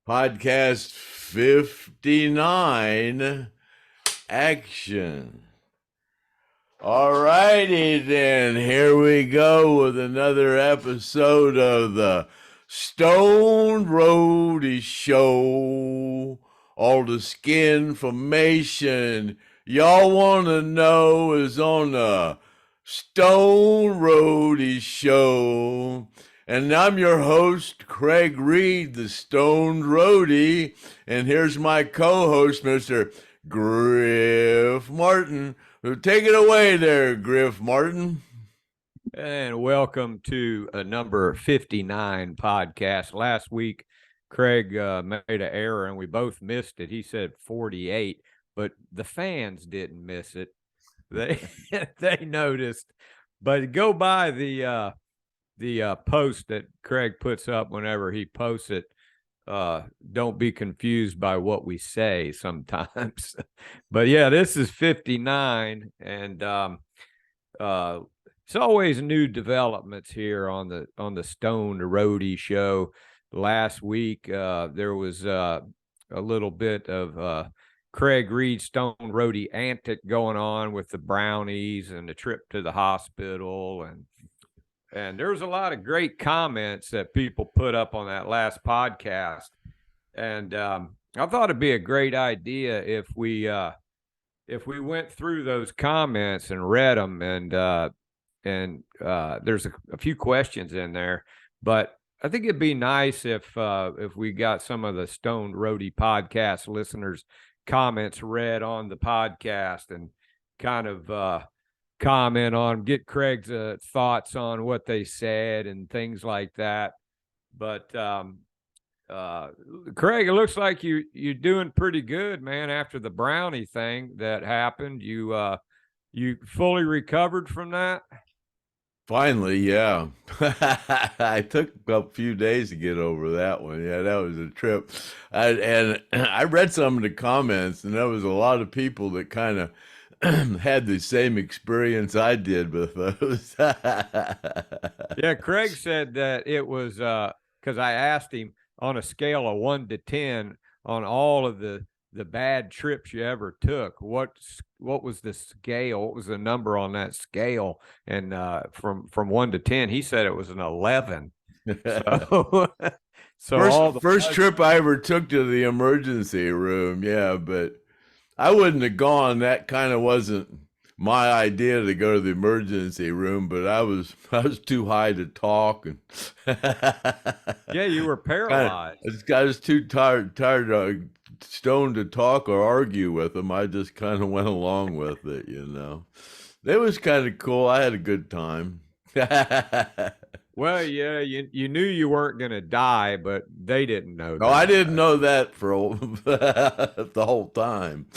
Podcast 59, action. All righty then, here we go with another episode of the STONED Roadie Show. All the skin information y'all want to know is on the STONED Roadie Show. And I'm your host, Craig Reed, the STONED Roadie. And here's my co-host, Mr. Griff Martin. Take it away there, Griff Martin. And welcome to a number 59 podcast. Last week, Craig made an error and we both missed it. He said 48, but the fans didn't miss it. They they noticed. But go by the post that Craig puts up whenever he posts it. Don't be confused by what we say sometimes. But yeah, this is 59, and it's always new developments here on the STONED Roadie Show. Last week, there was a little bit of Craig Reed STONED Roadie antic going on with the brownies and the trip to the hospital, and there was a lot of great comments that people put up on that last podcast. And I thought it'd be a great idea if we went through those comments and read them. And there's a few questions in there, but I think it'd be nice if we got some of the STONED Roadie podcast listeners' comments read on the podcast and kind of comment on, get Craig's thoughts on what they said and things like that. But Craig, it looks like you're doing pretty good, man. After the brownie thing that happened, you fully recovered from that? Finally, yeah. I took a few days to get over that one. Yeah, that was a trip. And I read some of the comments, and there was a lot of people that kind of had the same experience I did with those. Yeah, Craig said that it was because I asked him on a scale of 1 to 10 on all of the bad trips you ever took. What was the scale? What was the number on that scale? And from 1 to 10, he said it was an 11. So first trip I ever took to the emergency room. Yeah, but I wouldn't have gone. That kind of wasn't my idea to go to the emergency room, but I was too high to talk, and yeah, you were paralyzed. I was too tired stoned to talk or argue with them. I just kind of went along with it, you know. It was kind of cool. I had a good time. Well, yeah, you knew you weren't going to die, but they didn't know that. No, I didn't know that for the whole time.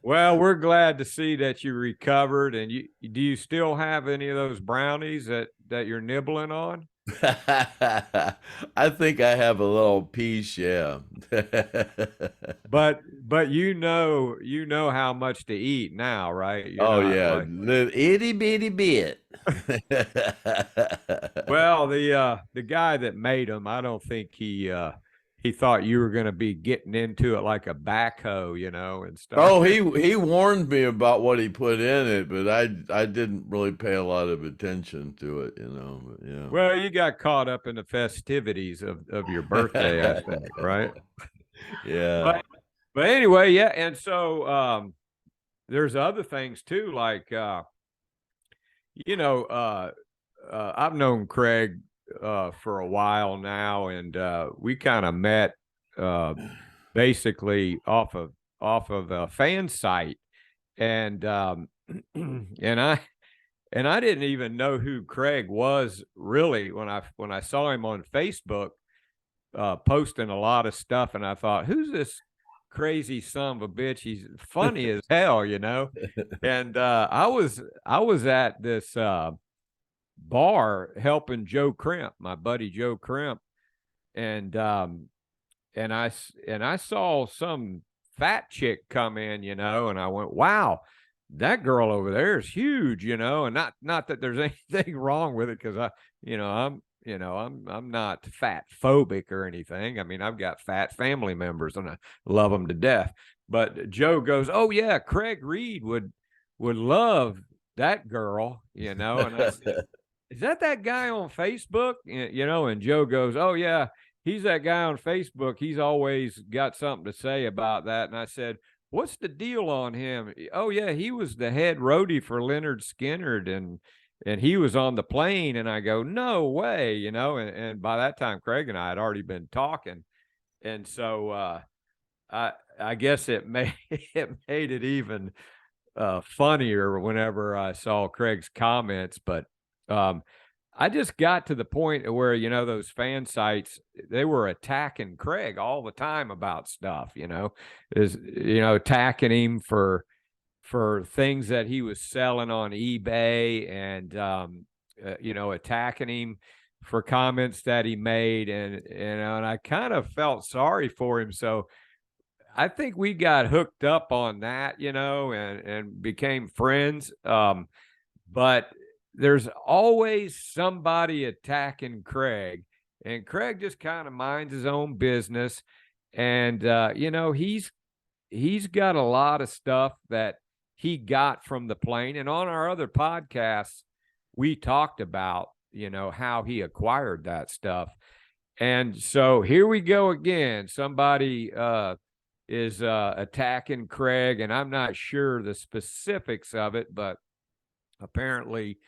Well, we're glad to see that you recovered. And do you still have any of those brownies that you're nibbling on? I think I have a little piece, yeah. But you know how much to eat now, right? Yeah, the itty bitty bit. Well, the guy that made them, I don't think he thought you were going to be getting into it like a backhoe, and stuff. Oh, he warned me about what he put in it, but I didn't really pay a lot of attention to it, But, yeah. Well, you got caught up in the festivities of your birthday, I think, right? Yeah. But anyway, yeah, and so there's other things too, like I've known Craig for a while now, and we kind of met basically off of a fan site, and and I didn't even know who Craig was really when I saw him on Facebook posting a lot of stuff, and I thought, who's this crazy son of a bitch? He's funny as hell, And I was at this bar helping Joe Crimp, my buddy Joe Crimp, and I saw some fat chick come in, and I went, wow, that girl over there is huge, and not that there's anything wrong with it, because You know, I'm not fat phobic or anything. I mean, I've got fat family members and I love them to death. But Joe goes, "Oh yeah, Craig Reed would love that girl," you know. And I said, "Is that guy on Facebook?" You know, and Joe goes, "Oh yeah, he's that guy on Facebook. He's always got something to say about that." And I said, "What's the deal on him?" "Oh yeah, he was the head roadie for Lynyrd Skynyrd and he was on the plane." And I go, "No way," you know. And by that time, Craig and I had already been talking, and so I guess it made it made it even funnier whenever I saw Craig's comments. But um, I just got to the point where, you know, those fan sites, they were attacking Craig all the time about stuff, you know, attacking him for things that he was selling on eBay and, you know, attacking him for comments that he made. And I kind of felt sorry for him. So I think we got hooked up on that, you know, and became friends. But there's always somebody attacking Craig, and Craig just kind of minds his own business. And you know, he's got a lot of stuff that he got from the plane. And on our other podcasts, we talked about, you know, how he acquired that stuff. And so here we go again. Somebody is attacking Craig, and I'm not sure the specifics of it, but apparently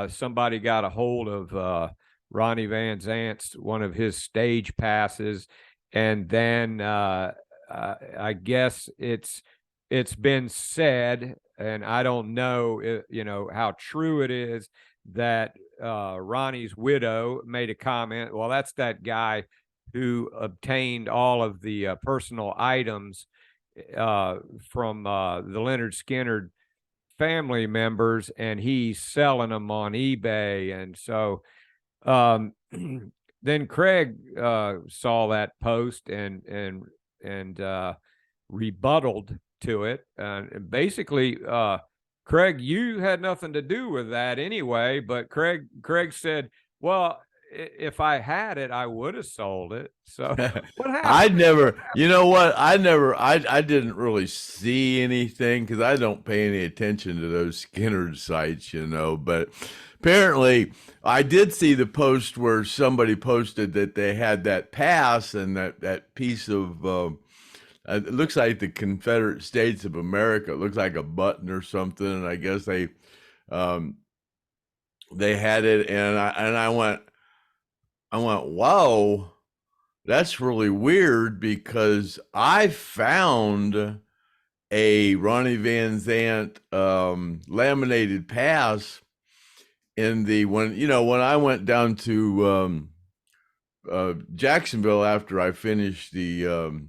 somebody got a hold of Ronnie Van Zant's one of his stage passes, and then I guess it's been said, and I don't know, you know, how true it is, that Ronnie's widow made a comment. Well, that's that guy who obtained all of the personal items from the Lynyrd Skynyrd family members, and he's selling them on eBay. And so um, then Craig saw that post and rebutted to it. And basically, Craig, you had nothing to do with that anyway. But Craig said, "Well, if I had it, I would have sold it." So what I happened? never, you know what? I didn't really see anything because I don't pay any attention to those Skinner sites, you know. But apparently, I did see the post where somebody posted that they had that pass and that piece of, it looks like the Confederate States of America. It looks like a button or something. And I guess um, they had it. And I went, wow. That's really weird because I found a Ronnie Van Zant laminated pass in the when I went down to Jacksonville after I finished the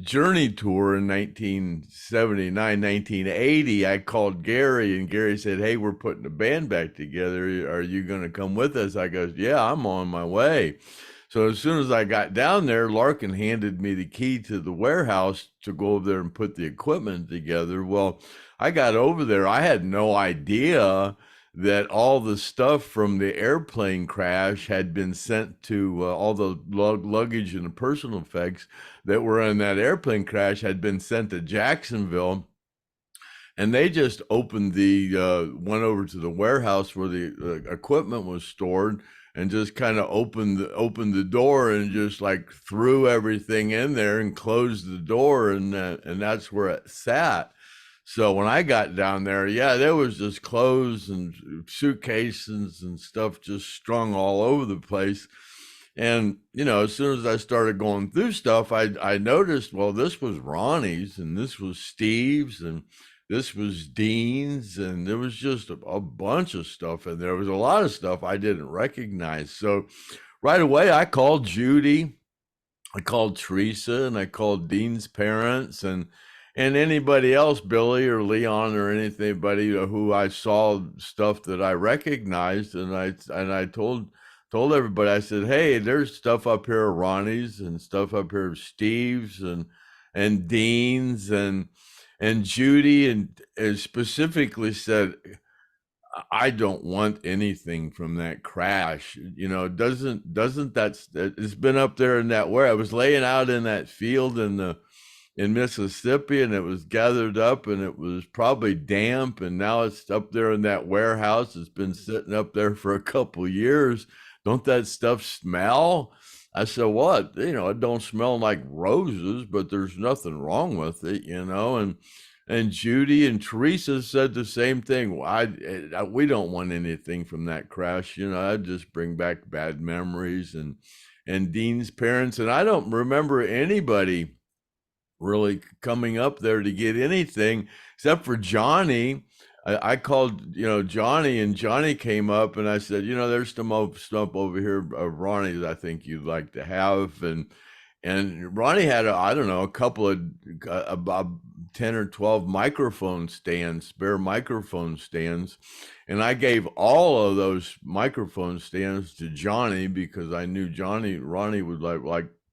Journey tour in 1979, 1980. I called Gary, and Gary said, "Hey, we're putting a band back together. Are you going to come with us?" I goes, "Yeah, I'm on my way." So as soon as I got down there, Larkin handed me the key to the warehouse to go over there and put the equipment together. Well, I got over there. I had no idea that all the stuff from the airplane crash had been sent to all the luggage and the personal effects that were in that airplane crash had been sent to Jacksonville. And they just opened went over to the warehouse where the equipment was stored and just kind of opened the door and just like threw everything in there and closed the door, and that's where it sat. So when I got down there, yeah, there was just clothes and suitcases and stuff just strung all over the place. And, you know, as soon as I started going through stuff, I noticed, well, this was Ronnie's and this was Steve's and this was Dean's, and there was just a bunch of stuff in there. There was a lot of stuff I didn't recognize. So right away, I called Judy, I called Teresa, and I called Dean's parents, and anybody else, Billy or Leon or anybody who I saw stuff that I recognized, and I told everybody. I said, "Hey, there's stuff up here at Ronnie's and stuff up here at Steve's and Dean's and Judy and specifically said, I don't want anything from that crash. You know, doesn't that it's been up there in that where I was laying out in that field in Mississippi, and it was gathered up, and it was probably damp, and now it's up there in that warehouse. It's been sitting up there for a couple years. Don't that stuff smell? I said, what? You know, it don't smell like roses, but there's nothing wrong with it, you know. And Judy and Teresa said the same thing. We don't want anything from that crash. You know, I just bring back bad memories, and Dean's parents. And I don't remember anybody really coming up there to get anything except for Johnny. I called, you know, Johnny, and Johnny came up, and I said, you know, there's some stuff over here of Ronnie's I think you'd like to have. And Ronnie had, I don't know, a couple of about 10 or 12 microphone stands, spare microphone stands. And I gave all of those microphone stands to Johnny because I knew Ronnie would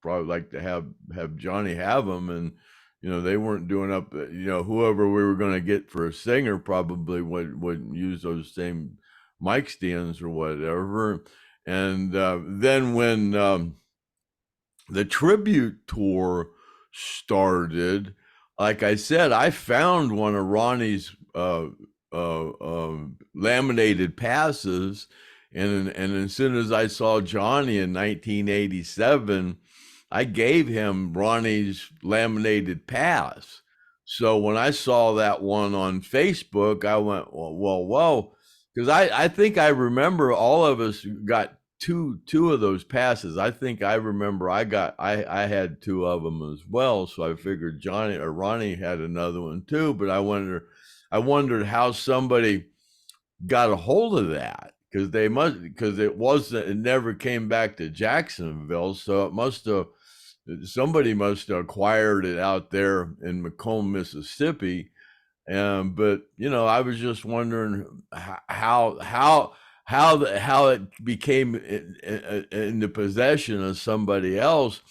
probably like to have Johnny have them. And, you know, they weren't doing up, you know, whoever we were going to get for a singer probably wouldn't use those same mic stands or whatever. And then when the tribute tour started, like I said, I found one of Ronnie's laminated passes, and as soon as I saw Johnny in 1987, I gave him Ronnie's laminated pass. So when I saw that one on Facebook, I went, whoa, because I think I remember all of us got two of those passes. I think I remember I had two of them as well. So I figured Johnny or Ronnie had another one too. But I wondered how somebody got a hold of that, because it never came back to Jacksonville. So somebody must have acquired it out there in Macomb, Mississippi. But you know, I was just wondering how it became in the possession of somebody else.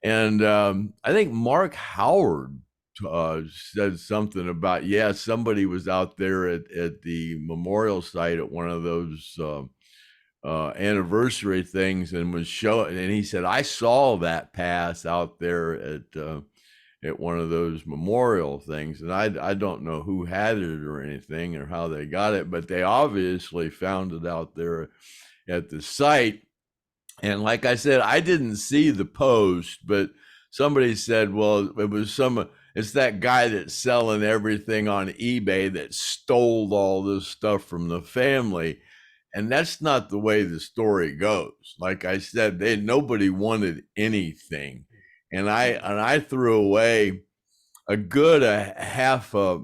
And I think Mark Howard said something about, somebody was out there at the memorial site at one of those anniversary things and was showing, and he said, I saw that pass out there at one of those memorial things. And I don't know who had it or anything or how they got it, but they obviously found it out there at the site. And like I said, I didn't see the post, but somebody said, well, it's that guy that's selling everything on eBay that stole all this stuff from the family. And that's not the way the story goes. Like I said, nobody wanted anything. And I threw away a good half a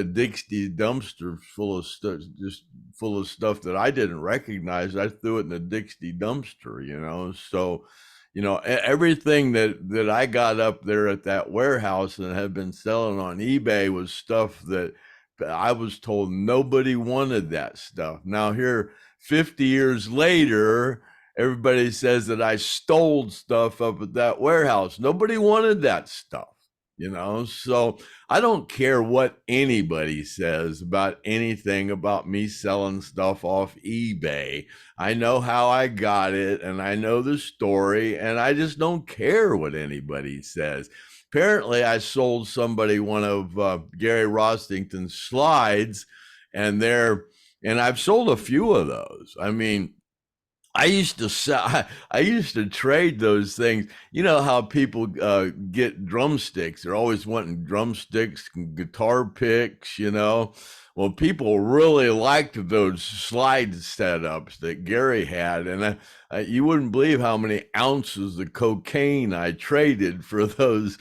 Dixie dumpster full of stuff, just full of stuff that I didn't recognize. I threw it in the Dixie dumpster, you know. So, you know, everything that I got up there at that warehouse and had been selling on eBay was stuff that I was told nobody wanted that stuff. Now here, 50 years later, everybody says that I stole stuff up at that warehouse. Nobody wanted that stuff, you know? So I don't care what anybody says about anything about me selling stuff off eBay. I know how I got it, and I know the story, and I just don't care what anybody says. Apparently, I sold somebody one of Gary Rostington's slides, and I've sold a few of those. I mean, I used to trade those things. You know how people get drumsticks? They're always wanting drumsticks and guitar picks, you know. Well, people really liked those slide setups that Gary had, and you wouldn't believe how many ounces of cocaine I traded for those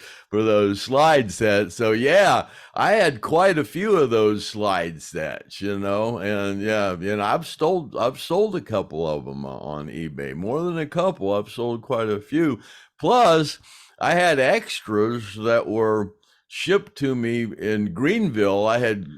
slide sets. So yeah, I had quite a few of those slide sets, you know, and I've sold a couple of them on eBay, more than a couple. I've sold quite a few. Plus, I had extras that were shipped to me in Greenville. I had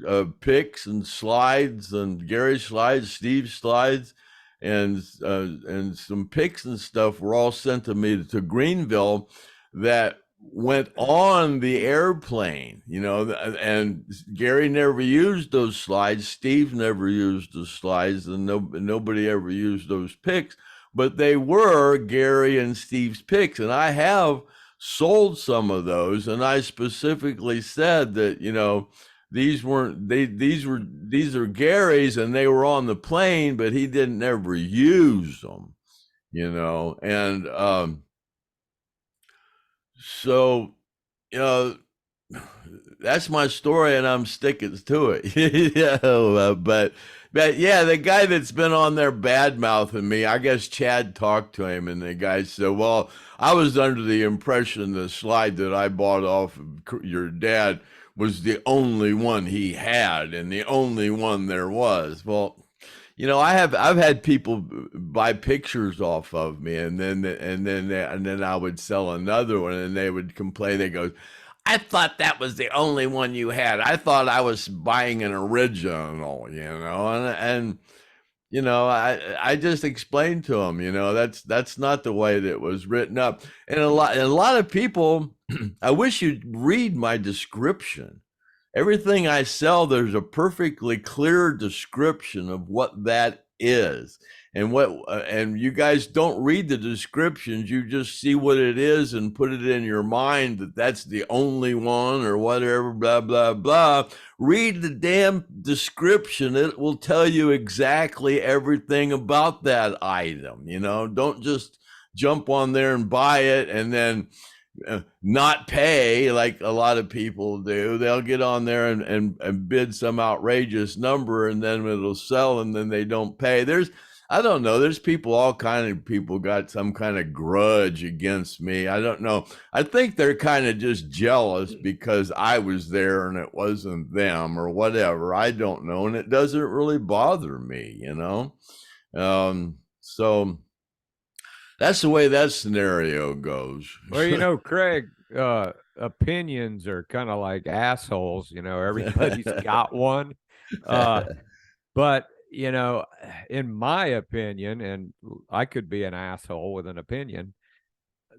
picks and slides and Gary slides, Steve slides, and some picks and stuff were all sent to me to Greenville that went on the airplane, and Gary never used those slides. Steve never used the slides, and nobody ever used those picks. But they were Gary and Steve's picks, and I have sold some of those. And I specifically said that these are Gary's, and they were on the plane, but he didn't ever use them, and so that's my story, and I'm sticking to it. But yeah, the guy that's been on there bad mouthing me, I guess Chad talked to him, and the guy said, "Well, I was under the impression the slide that I bought off of your dad was the only one he had, and the only one there was." Well, I've had people buy pictures off of me, and then I would sell another one, and they would complain. They go, "I thought that was the only one you had. I thought I was buying an original," I just explained to them, that's not the way that it was written up. And a lot of people, I wish you'd read my description. Everything I sell, there's a perfectly clear description of what that is. And you guys don't read the descriptions. You just see what it is and put it in your mind that that's the only one or whatever, blah, blah, blah. Read the damn description. It will tell you exactly everything about that item. Don't just jump on there and buy it and then not pay like a lot of people do. They'll get on there and bid some outrageous number, and then it'll sell, and then they don't pay. I don't know. There's people, all kind of people got some kind of grudge against me. I don't know. I think they're kind of just jealous because I was there and it wasn't them or whatever. I don't know. And it doesn't really bother me, So that's the way that scenario goes. Well, Craig, opinions are kind of like assholes. Everybody's got one. But, in my opinion, and I could be an asshole with an opinion,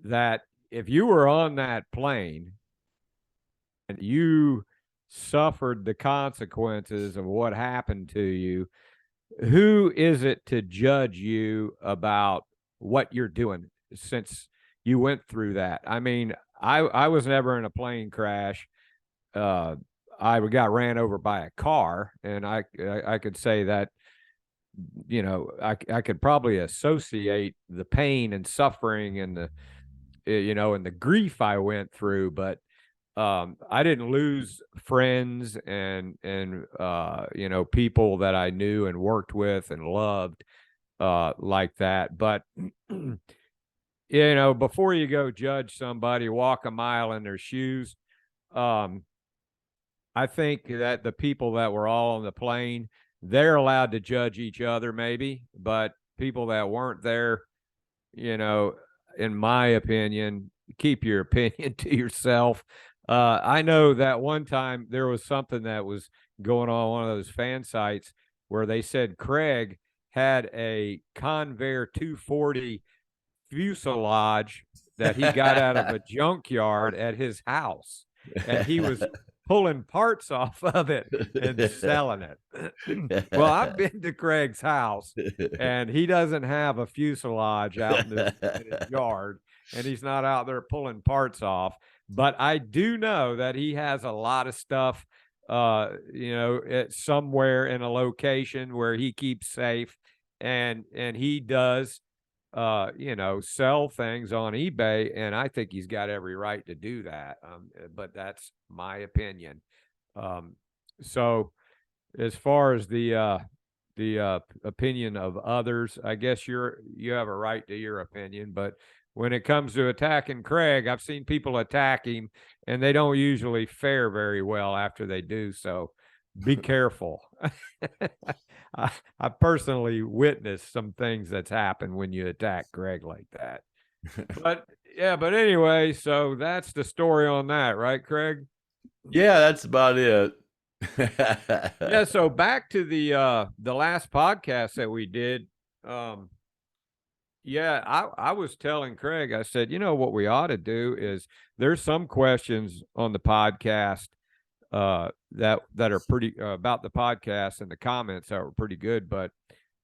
that if you were on that plane and you suffered the consequences of what happened to you, who is it to judge you about what you're doing since you went through that? I mean, I was never in a plane crash. I got ran over by a car, and I could say that, I could probably associate the pain and suffering and the grief I went through, but I didn't lose friends and people that I knew and worked with and loved like that. But before you go judge somebody, walk a mile in their shoes. I think that the people that were all on the plane, they're allowed to judge each other, maybe, but people that weren't there, in my opinion, keep your opinion to yourself. I know that one time there was something that was going on one of those fan sites where they said Craig had a Convair 240 fuselage that he got out of a junkyard at his house, and he was pulling parts off of it and selling it. Well, I've been to Craig's house, and he doesn't have a fuselage out in his yard, and he's not out there pulling parts off. But I do know that he has a lot of stuff, somewhere in a location where he keeps safe, and he does sell things on eBay, and I think he's got every right to do that. But that's my opinion. So as far as the opinion of others, I guess you have a right to your opinion, but when it comes to attacking Craig, I've seen people attack him, and they don't usually fare very well after they do. So be careful. I personally witnessed some things that's happened when you attack Greg like that. But anyway, so that's the story on that, right, Craig? Yeah, that's about it. Yeah, so back to the last podcast that we did. Yeah, I was telling Craig, I said, you know what we ought to do is there's some questions on the podcast that are pretty about the podcast and the comments that were pretty good, but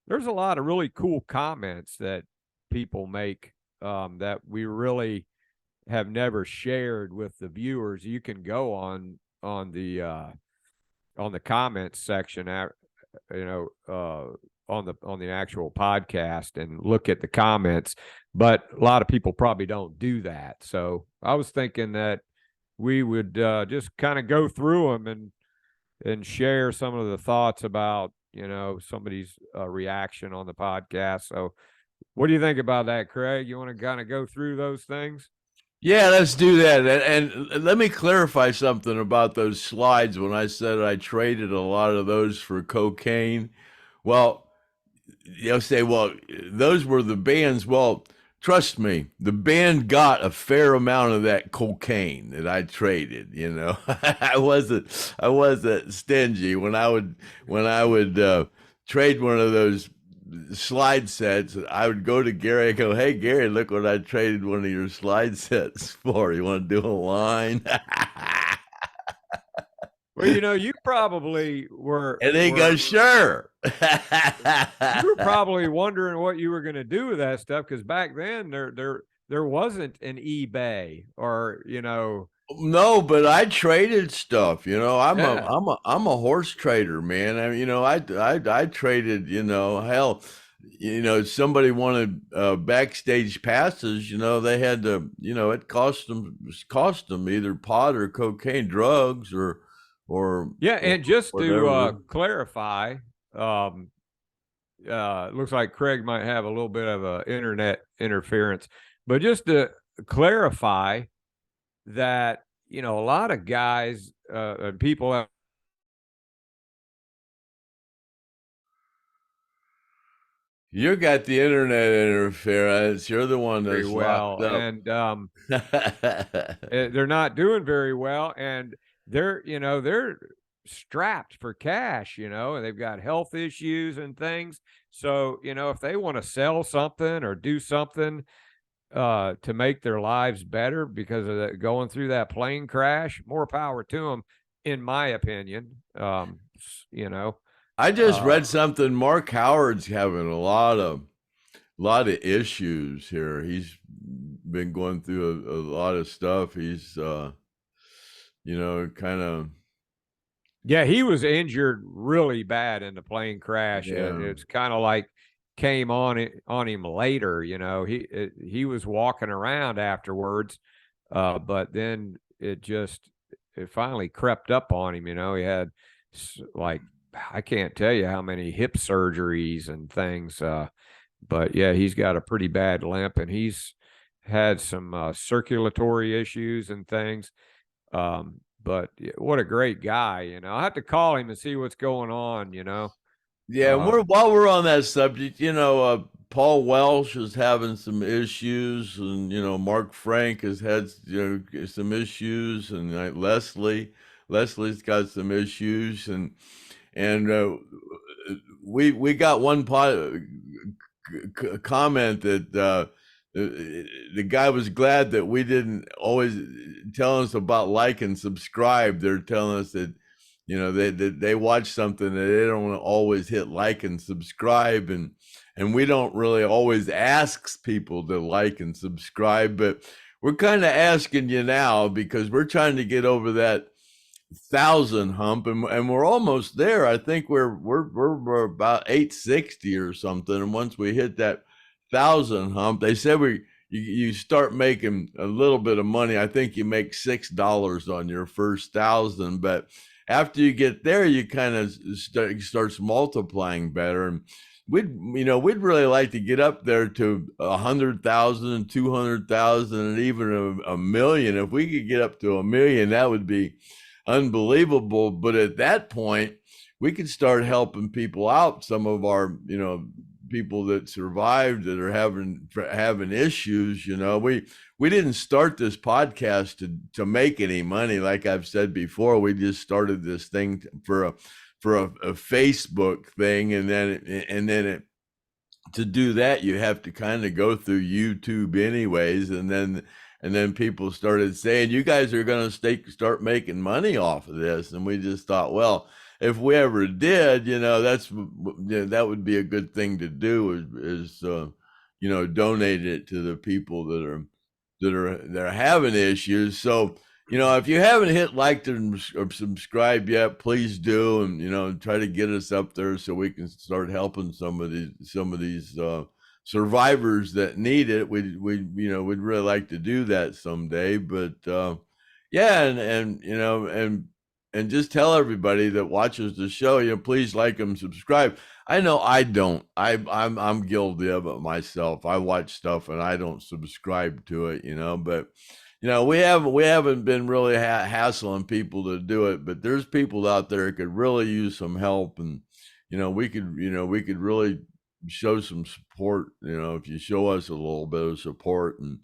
there's a lot of really cool comments that people make that we really have never shared with the viewers. You can go on the comments section, you know, on the actual podcast and look at the comments, but a lot of people probably don't do that. So I was thinking that we would just kind of go through them and share some of the thoughts about, you know, somebody's reaction on the podcast. So what do you think about that, Craig? You want to kind of go through those things? Yeah, let's do that. And let me clarify something about those slides when I said I traded a lot of those for cocaine. Well, you'll say, well, those were the band's. Well, trust me, the band got a fair amount of that cocaine that I traded. You know, I wasn't stingy when I would trade one of those slide sets. I would go to Gary. I go, hey Gary, look what I traded one of your slide sets for. You want to do a line? Well, you know, you probably were. And he goes, sure. You were probably wondering what you were going to do with that stuff because back then there wasn't an eBay or you know. No, but I traded stuff. You know, Yeah. I'm a horse trader, man. I mean, you know, I traded. You know, hell, you know, somebody wanted backstage passes. You know, they had to. You know, it cost them either pot or cocaine, drugs Yeah, or and just to whatever. clarify, looks like Craig might have a little bit of a internet interference, but just to clarify that, you know, a lot of guys and people have You got the internet interference. You're the one very that's well, locked up. and they're not doing very well, and they're, you know, they're strapped for cash, you know, and they've got health issues and things. So, you know, if they want to sell something or do something to make their lives better because of going through that plane crash, more power to them, in my opinion. You know, I just uh, read something. Mark Howard's having a lot of issues here. He's been going through a lot of stuff. He's you know, kind of yeah, he was injured really bad in the plane crash. yeah. It's kind of like came on him later. You know, he was walking around afterwards, but then it finally crept up on him. You know, he had like I can't tell you how many hip surgeries and things. But yeah, he's got a pretty bad limp, and he's had some circulatory issues and things. But what a great guy, you know. I have to call him and see what's going on, you know. Yeah, and Uh, while we're on that subject, you know, Paul Welsh is having some issues, and you know, Mark Frank has had some issues, and Leslie's got some issues, and we got one comment that the guy was glad that we didn't always tell us about like and subscribe. They're telling us that you know they watch something that they don't always hit like and subscribe, and we don't really always ask people to like and subscribe, but we're kind of asking you now because we're trying to get over that 1,000 hump, and we're almost there. I think we're about 860 or something, and once we hit that 1,000 hump, they said you start making a little bit of money. I think you make $6 on your first 1,000, but after you get there, you kind of starts multiplying better. And we'd really like to get up there to 100,000, 200,000, and even a million. If we could get up to a million, that would be unbelievable. But at that point, we could start helping people out. Some of our, you know, people that survived that are having issues. You know, we didn't start this podcast to make any money. Like I've said before, we just started this thing for a Facebook thing, and then it to do that, you have to kind of go through YouTube anyways, and then people started saying, "You guys are going to start making money off of this," and we just thought, well, if we ever did, that would be a good thing to do is donate it to the people that are having issues. So if you haven't hit like or subscribe yet, please do, and try to get us up there so we can start helping some of these survivors that need it. We'd really like to do that someday. But yeah, and just tell everybody that watches the show, please like and subscribe. I know I don't. I'm guilty of it myself. I watch stuff and I don't subscribe to it, but we haven't been really hassling people to do it, but there's people out there that could really use some help, and we could really show some support, if you show us a little bit of support. And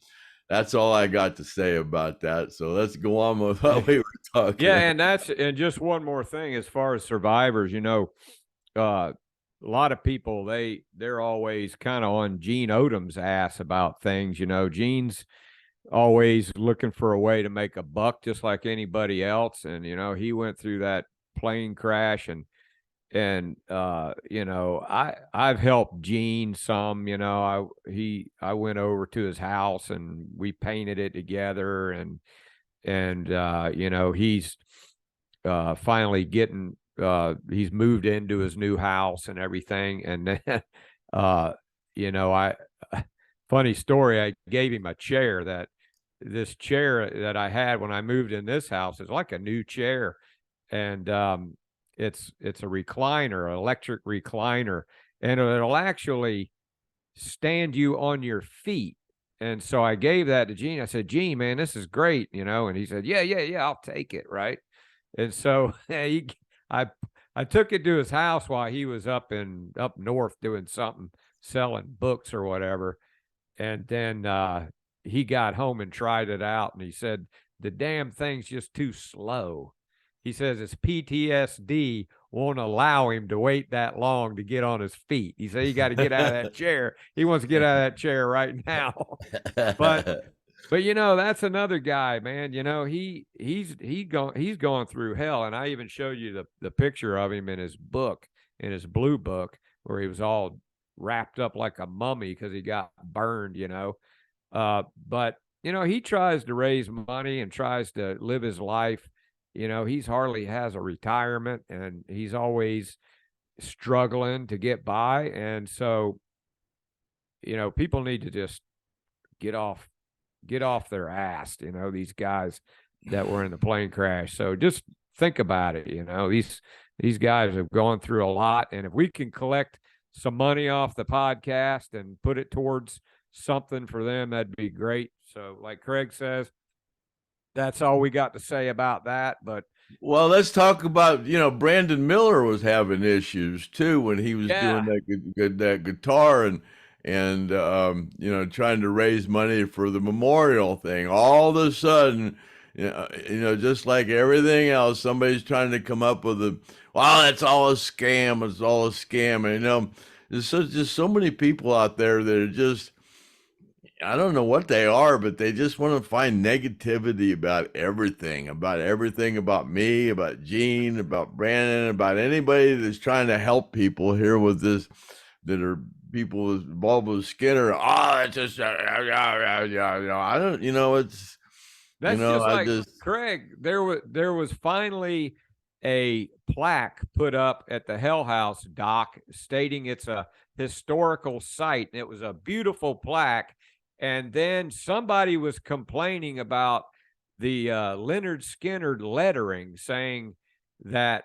that's all I got to say about that. So let's go on with what we were talking. Yeah, and just one more thing as far as survivors, a lot of people they're always kind of on Gene Odom's ass about things. Gene's always looking for a way to make a buck just like anybody else, and he went through that plane crash, and I've helped Gene some. I went over to his house and we painted it together, and he's finally getting he's moved into his new house and everything. And then I funny story, I gave him a chair. This chair that I had when I moved in this house is like a new chair, and it's a recliner, an electric recliner, and it'll actually stand you on your feet. And so I gave that to Gene. I said, "Gene, man, this is great," and he said, yeah, I'll take it, right? And so I took it to his house while he was up north doing something, selling books or whatever. And then he got home and tried it out, and he said, "The damn thing's just too slow." He says his PTSD won't allow him to wait that long to get on his feet. He said, "You got to get out of that chair." He wants to get out of that chair right now. But that's another guy, man. He's gone through hell. And I even showed you the picture of him in his book, in his blue book, where he was all wrapped up like a mummy because he got burned, but he tries to raise money and tries to live his life. He's hardly has a retirement, and he's always struggling to get by. And so people need to just get off their ass, these guys that were in the plane crash. So just think about it. These guys have gone through a lot, and if we can collect some money off the podcast and put it towards something for them, that'd be great. So like Craig says, that's all we got to say about that. But well, let's talk about, Brandon Miller was having issues too when he was doing that guitar and trying to raise money for the memorial thing. All of a sudden, just like everything else, somebody's trying to come up with that's all a scam. It's all a scam. And, there's just so many people out there that are just, I don't know what they are, but they just want to find negativity about everything about me, about Gene, about Brandon, about anybody that's trying to help people here with this, that are people involved with Skinner. It's just, I don't, it's. That's Craig. There was finally a plaque put up at the Hell House, Doc, stating it's a historical site. And it was a beautiful plaque. And then somebody was complaining about the Lynyrd Skynyrd lettering, saying that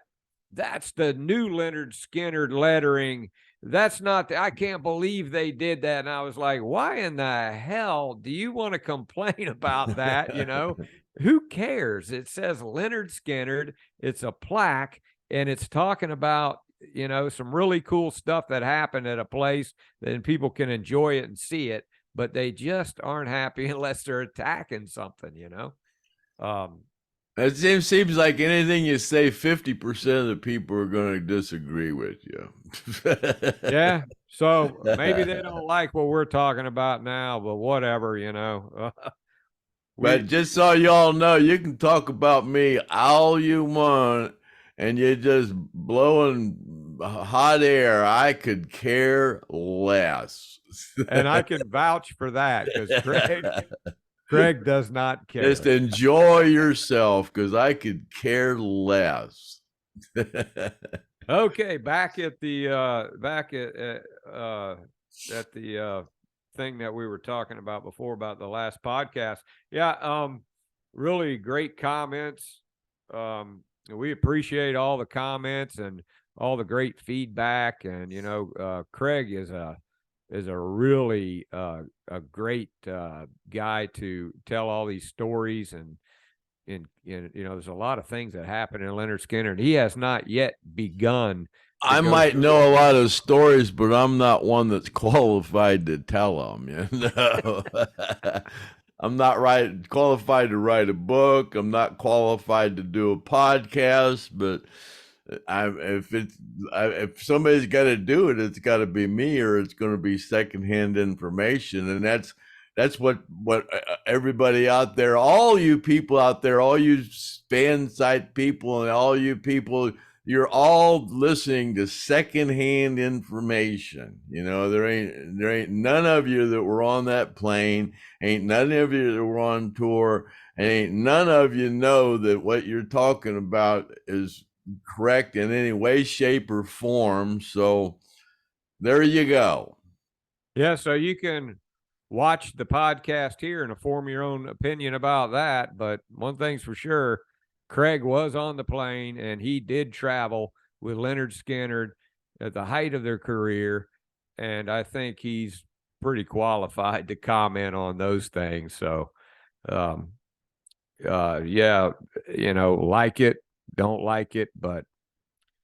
that's the new Lynyrd Skynyrd lettering. That's not, I can't believe they did that. And I was like, why in the hell do you want to complain about that? Who cares? It says Lynyrd Skynyrd. It's a plaque, and it's talking about, some really cool stuff that happened at a place, then people can enjoy it and see it, but they just aren't happy unless they're attacking something, It seems like anything you say, 50% of the people are going to disagree with you. Yeah. So maybe they don't like what we're talking about now, but whatever, But just so y'all know, you can talk about me all you want, and you're just blowing hot air. I could care less. And I can vouch for that because Craig does not care. Just enjoy yourself because I could care less. Okay, back at the thing that we were talking about before about the last podcast. Yeah, really great comments. We appreciate all the comments and all the great feedback. And Craig is a really a great guy to tell all these stories and there's a lot of things that happen in Lynyrd Skynyrd. He has not yet begun. I might know a lot of stories, but I'm not one that's qualified to tell them. I'm not qualified to write a book. I'm not qualified to do a podcast, but if somebody's got to do it, it's got to be me, or it's going to be secondhand information, and that's what everybody out there, all you people out there, all you fan site people, and all you people, you're all listening to secondhand information. There ain't none of you that were on that plane, ain't none of you that were on tour, and ain't none of you know that what you're talking about is correct in any way, shape, or form. So there you go. Yeah, so you can watch the podcast here and form your own opinion about that. But one thing's for sure, Craig was on the plane and he did travel with Lynyrd Skynyrd at the height of their career. And I think he's pretty qualified to comment on those things. So, yeah, like it, don't like it, but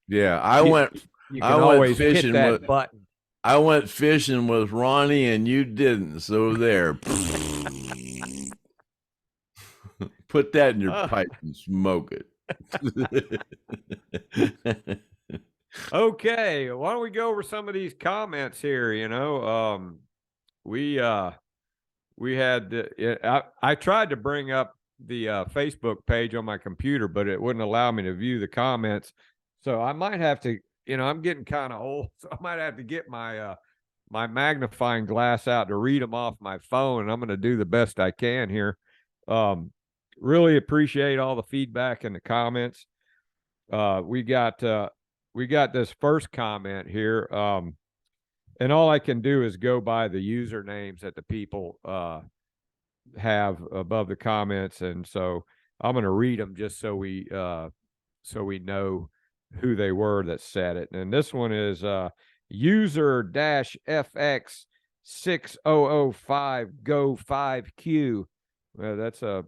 yeah, I went fishing hit that button. I went fishing with Ronnie and you didn't. So there. Put that in your pipe and smoke it. Okay, why don't we go over some of these comments here? We had I tried to bring up the Facebook page on my computer, but it wouldn't allow me to view the comments. So I might have to, I'm getting kind of old, so I might have to get my my magnifying glass out to read them off my phone, and I'm going to do the best I can here. Really appreciate all the feedback and the comments. We got this first comment here, and all I can do is go by the usernames that the people have above the comments, and so I'm going to read them just so we know who they were that said it. And this one is user-FX6005go5Q. Well, that's a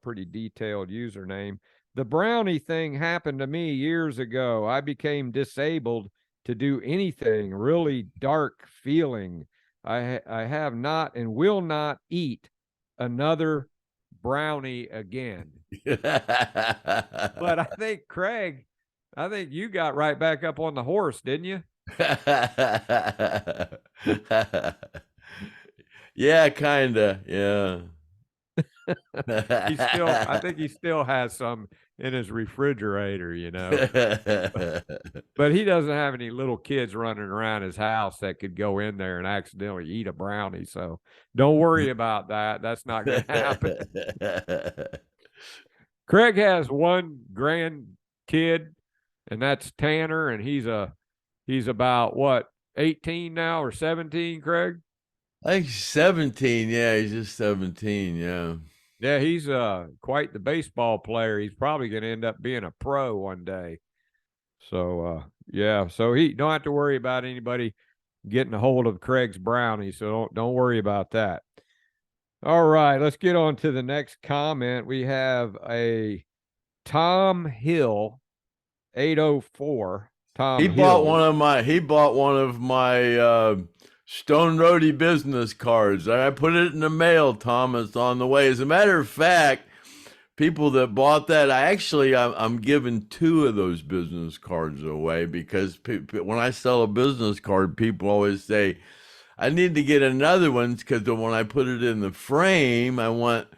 pretty detailed username. The brownie thing happened to me years ago. I became disabled to do anything, really dark feeling. I have not and will not eat another brownie again. But I think, Craig, you got right back up on the horse, didn't you? Yeah, kind of. Yeah. I think he still has some in his refrigerator, but he doesn't have any little kids running around his house that could go in there and accidentally eat a brownie. So don't worry about that. That's not going to happen. Craig has one grandkid, and that's Tanner, and he's about what, 18 now or 17, Craig? I think 17. Yeah, he's just 17. Yeah. Yeah, he's quite the baseball player. He's probably going to end up being a pro one day. So, yeah, so he don't have to worry about anybody getting a hold of Craig's brownie. So don't worry about that. All right, let's get on to the next comment. We have a Tom Hill 804. Tom Hill. Bought one of my Stone Roadie business cards. I put it in the mail, Tom. It's on the way. As a matter of fact, people that bought that, I'm giving 2 of those business cards away because when I sell a business card, people always say, I need to get another one because when I put it in the frame, I want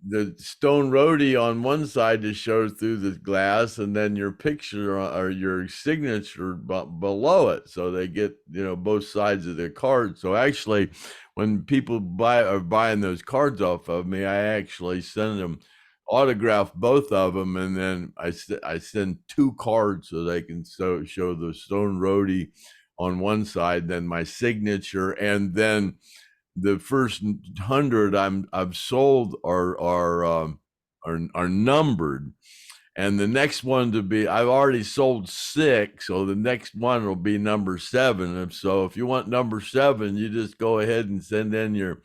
the Stone Roadie on one side to show through the glass, and then your picture or your signature below it, so they get both sides of the card. So actually, when people are buying those cards off of me, I actually send them autograph both of them, and then I send 2 cards so they can show the Stone Roadie on one side, then my signature, and then the first 100 I've sold are numbered, and the next one to be, I've already sold 6, so the next one will be number 7. And so if you want number 7, you just go ahead and send in your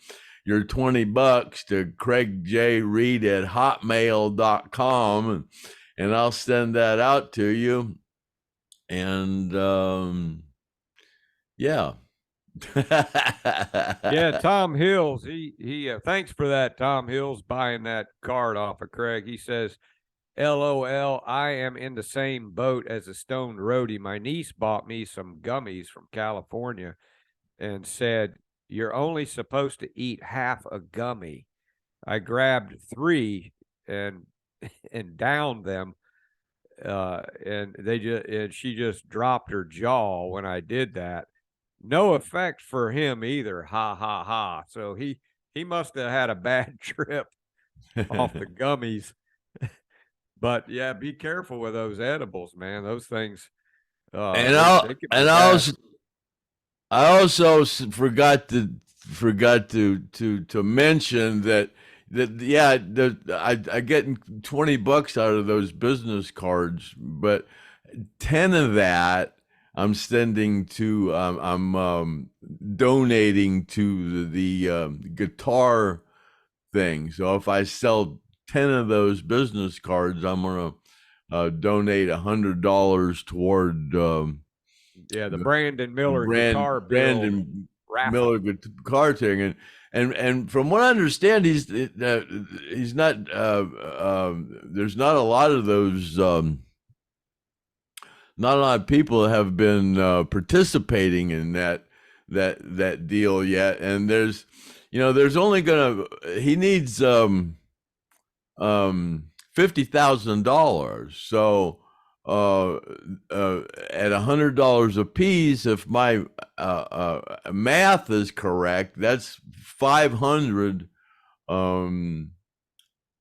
$20 to craigjreed@hotmail.com, and I'll send that out to you. And yeah. Yeah, Tom Hills. He thanks for that, Tom Hills, buying that card off of Craig. He says, LOL, I am in the same boat as a Stoned Roadie. My niece bought me some gummies from California and said, you're only supposed to eat half a gummy. I grabbed 3 and downed them. And she just dropped her jaw when I did that. No effect for him either. Ha ha ha. So he must have had a bad trip off the gummies. But yeah, be careful with those edibles, man. Those things, And they can be bad. I also forgot to mention that yeah, I get $20 out of those business cards, but 10 of that I'm sending to I'm donating to the guitar thing. So if I sell 10 of those business cards, I'm gonna donate $100 toward Yeah, the Brandon Miller guitar build raffle. Miller guitar thing, and from what I understand, he's not there's not a lot of those not a lot of people have been participating in that deal yet, and there's only he needs $50,000. So at $100 a piece, if my math is correct, that's 500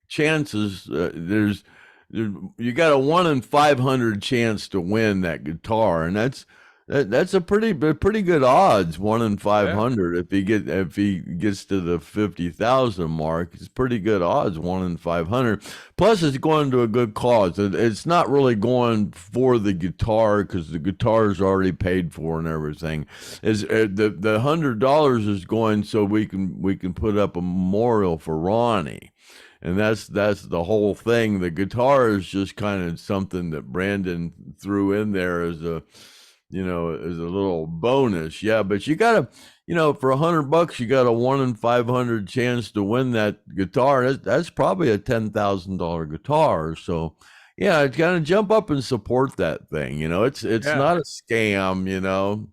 chances. You got a 1 in 500 chance to win that guitar, and that's a pretty good odds. 1 in 500. Yeah. If he gets to the 50,000 mark, it's pretty good odds. 1 in 500. Plus, it's going to a good cause. It's not really going for the guitar because the guitar is already paid for and everything. Is the $100 is going so we can put up a memorial for Ronnie. And that's the whole thing. The guitar is just kind of something that Brandon threw in there as a little bonus. Yeah, but you gotta, for $100, you got a 1 in 500 chance to win that guitar. That's probably a $10,000 guitar. So yeah, kind of jump up and support that thing. It's not a scam.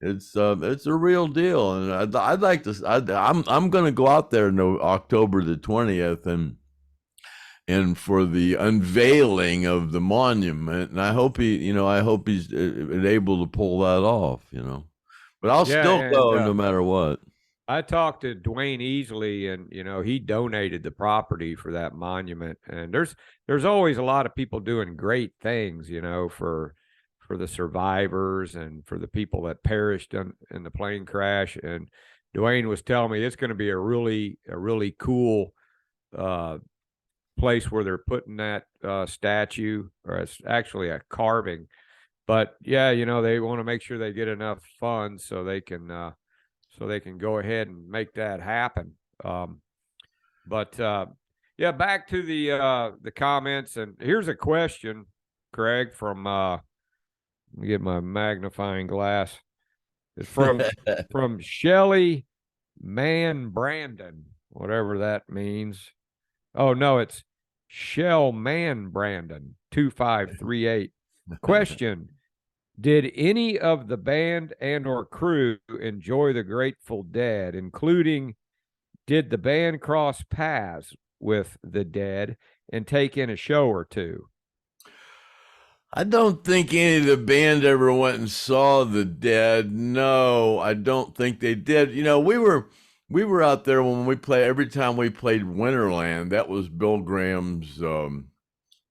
It's a real deal, and I'd like to. I'm going to go out there October the 20th and for the unveiling of the monument, and I hope he's able to pull that off. But I'll still go no matter what. I talked to Dwayne Easley, and he donated the property for that monument. And there's always a lot of people doing great things, for the survivors and for the people that perished in the plane crash. And Dwayne was telling me it's going to be a really cool place where they're putting that statue, or it's actually a carving. But yeah, they want to make sure they get enough funds so they can go ahead and make that happen. But yeah, back to the comments, and here's a question, Craig, from let me get my magnifying glass. It's from Shelly Man Brandon, whatever that means. Oh no, it's Shell Man Brandon 2538. Question: did any of the band and or crew enjoy the Grateful Dead, including did the band cross paths with the Dead and take in a show or two? I don't think any of the band ever went and saw the Dead. No, I don't think they did. You know, we were out there when we play every time we played Winterland. That was Bill Graham's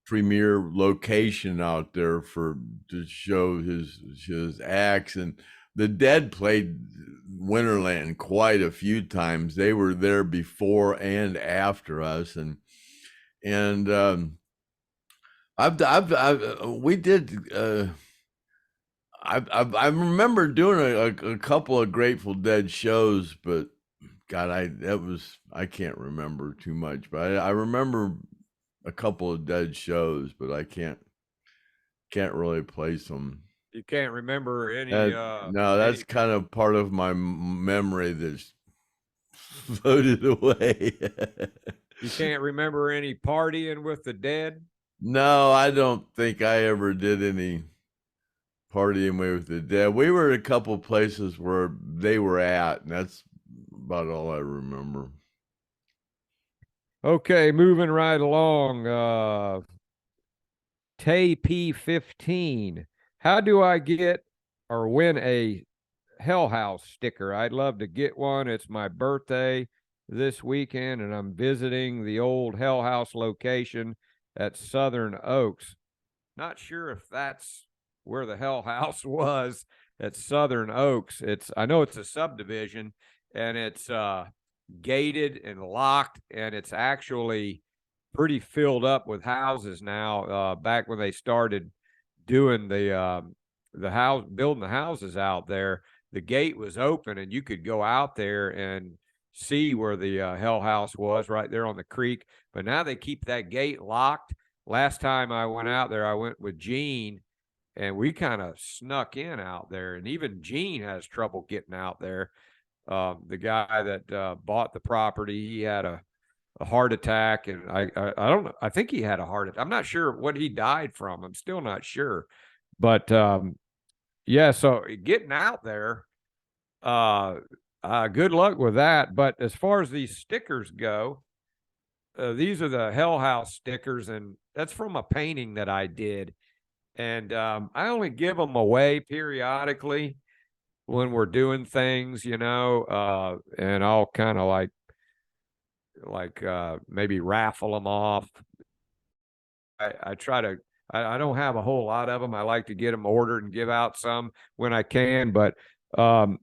premier location out there for to show his acts, and the Dead played Winterland quite a few times. They were there before and after us, and we did. I remember doing a couple of Grateful Dead shows, but God, I can't remember too much, but I remember a couple of Dead shows, but I can't really place them. You can't remember any No, that's kind of part of my memory that's floated away. You can't remember any partying with the Dead? No, I don't think I ever did any partying with the Dead. We were at a couple places where they were at, and that's about all I remember. Okay, moving right along. Tay P15. How do I get or win a Hell House sticker? I'd love to get one. It's my birthday this weekend, and I'm visiting the old Hell House location at Southern Oaks. Not sure if that's where the Hell House was at Southern Oaks. I know it's a subdivision, and it's gated and locked, and it's actually pretty filled up with houses now. Back when they started doing the house, building the houses out there, the gate was open and you could go out there and see where the Hell House was right there on the creek. But now they keep that gate locked. Last time I went out there, I went with Gene, and we kind of snuck in out there. And even Gene has trouble getting out there. The guy that bought the property, he had a heart attack, and I don't know. I think he had a heart attack. I'm not sure what he died from. I'm still not sure. But yeah, so getting out there, good luck with that. But as far as these stickers go, these are the Hell House stickers, and that's from a painting that I did. And I only give them away periodically when we're doing things, and I'll kind of like maybe raffle them off. I try to, I don't have a whole lot of them. I like to get them ordered and give out some when I can, but Tay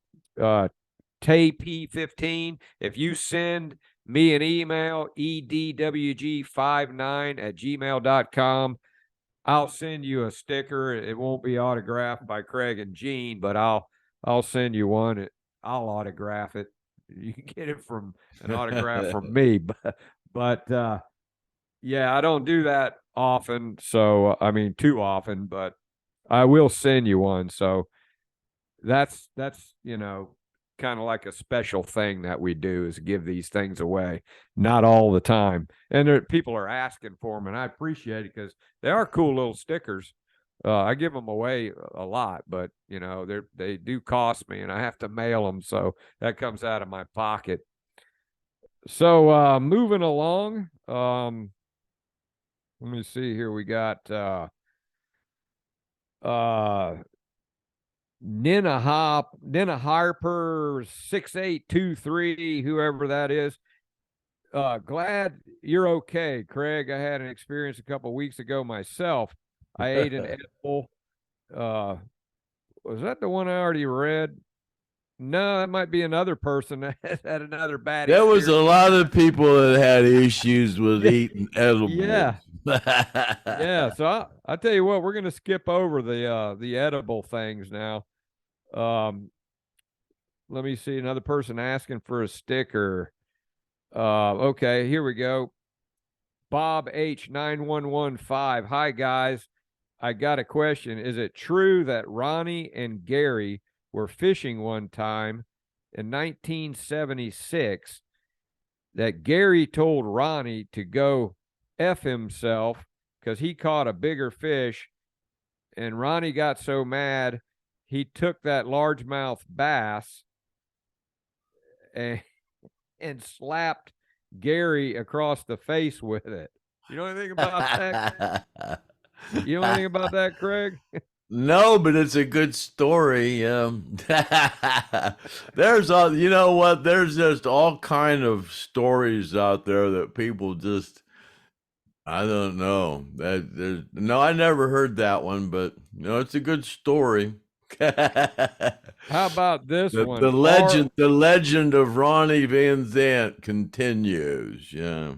P15, if you send me an email, edwg59@gmail.com, I'll send you a sticker. It won't be autographed by Craig and Gene, but I'll send you one. I'll autograph it. You can get it from an autograph from me, but yeah, I don't do that often. So, I mean, too often, but I will send you one. So that's, kind of like a special thing that we do, is give these things away. Not all the time. And people are asking for them, and I appreciate it because they are cool little stickers. I give them away a lot, but they do cost me, and I have to mail them, so that comes out of my pocket. So moving along, let me see here. We got Nina Harper 6823, whoever that is. Glad you're okay, Craig. I had an experience a couple of weeks ago myself. I ate an edible. Was that the one I already read? No, that might be another person that had another bad There experience. was a lot of people that had issues with eating edibles. Yeah. Yeah. So I'll tell you what, we're going to skip over the edible things now. Let me see, another person asking for a sticker. Okay, here we go. Bob H9115. Hi guys. I got a question. Is it true that Ronnie and Gary were fishing one time in 1976, that Gary told Ronnie to go F himself because he caught a bigger fish, and Ronnie got so mad he took that largemouth bass and slapped Gary across the face with it. You know anything about that? You know anything about that, Craig? No, but it's a good story. There's all, you know what? There's just all kind of stories out there that people just, I don't know. That there's no, I never heard that one, but it's a good story. How about this The one? the legend of Ronnie Van Zant continues. Yeah.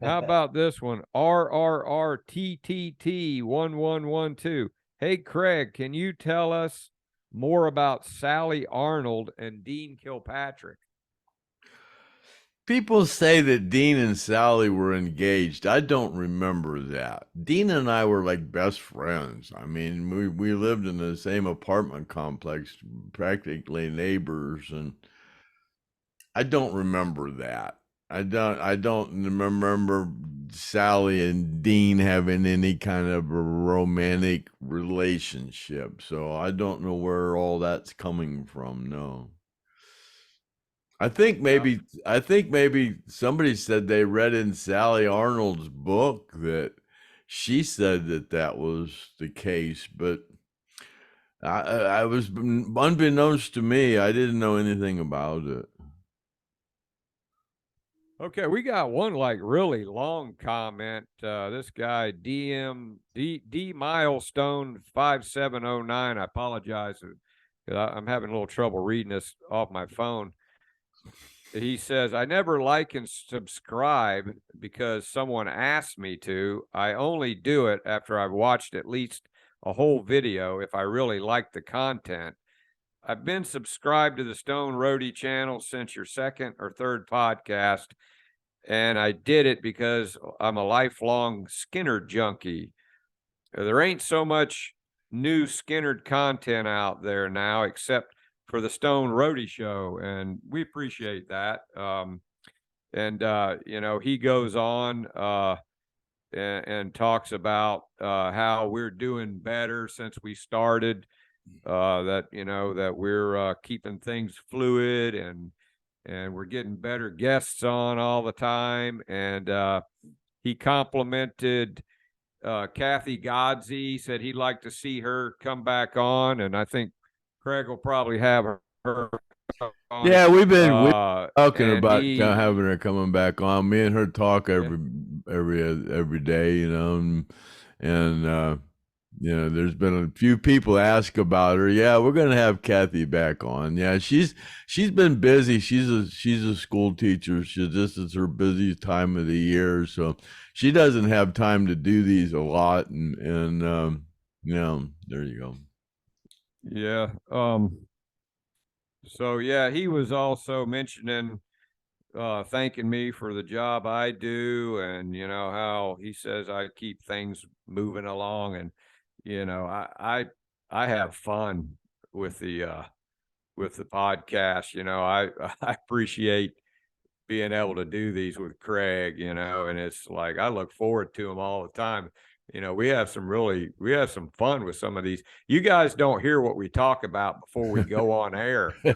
How about this one? RRRTTT1112. Hey, Craig, can you tell us more about Sally Arnold and Dean Kilpatrick? People say that Dean and Sally were engaged. I don't remember that. Dean and I were like best friends. I mean, we lived in the same apartment complex, practically neighbors, and I don't remember that. I don't remember Sally and Dean having any kind of a romantic relationship. So I don't know where all that's coming from. No. Yeah. I think maybe somebody said they read in Sally Arnold's book that she said that that was the case, but I was unbeknownst to me, I didn't know anything about it. Okay, we got one like really long comment. This guy D Milestone 5709. I apologize. I'm having a little trouble reading this off my phone. He says, I never like and subscribe because someone asked me to. I only do it after I've watched at least a whole video if I really like the content. I've been subscribed to the Stone Roadie channel since your second or third podcast, and I did it because I'm a lifelong Skynyrd junkie. There ain't so much new Skynyrd content out there now, except for the Stone Roadie show, and we appreciate that. He goes on and talks about how we're doing better since we started. That we're keeping things fluid and we're getting better guests on all the time. And he complimented Kathy Godsey, said he'd like to see her come back on, and I think Craig will probably have her on. Yeah, we've talking And about having her coming back on. Me and her talk every day, and there's been a few people ask about her. Yeah, we're gonna have Kathy back on. Yeah, she's been busy. She's a school teacher. This is her busiest time of the year, so she doesn't have time to do these a lot. And there you go. Yeah. So yeah, he was also mentioning thanking me for the job I do, and how he says I keep things moving along, and I have fun with the podcast. I appreciate being able to do these with Craig, and it's like I look forward to them all the time. We have some fun with some of these. You guys don't hear what we talk about before we go on air. Well,